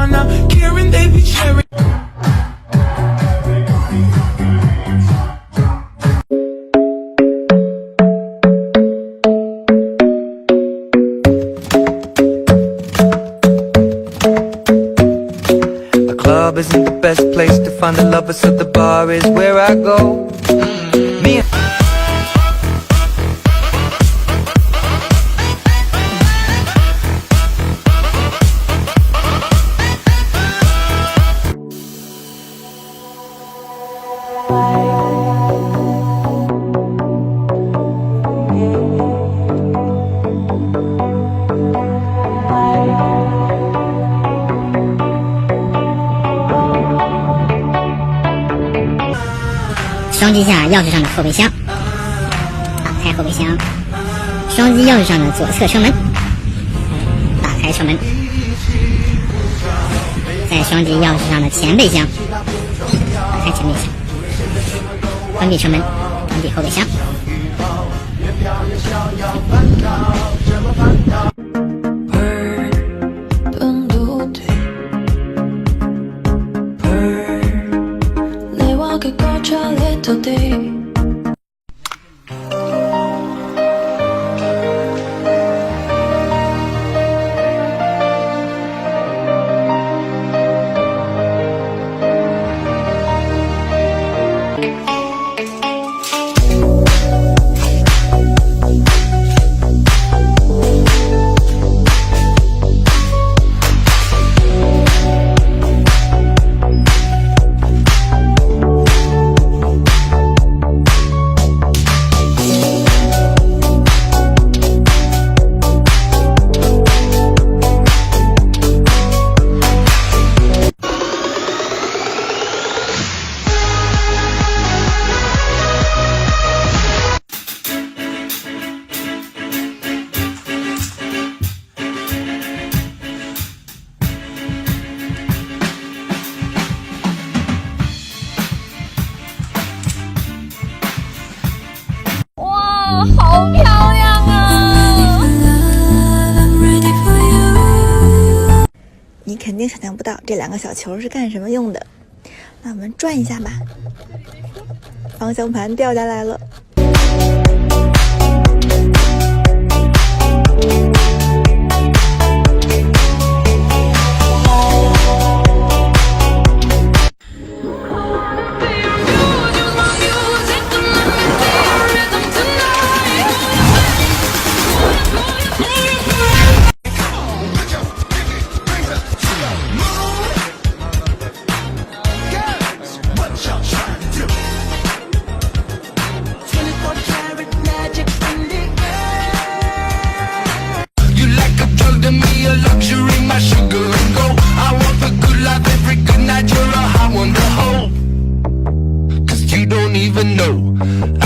not caring, they be sharing. A club isn't the best place to find the lovers, so the bar is where I go. Me and双击下钥匙上的后备箱，打开后备箱，双击钥匙上的左侧车门，打开车门，再双击钥匙上的前备箱，打开前备箱，关闭车门，关闭后备箱。好漂亮啊！你肯定想象不到这两个小球是干什么用的。那我们转一下吧，方向盘掉下来了。even know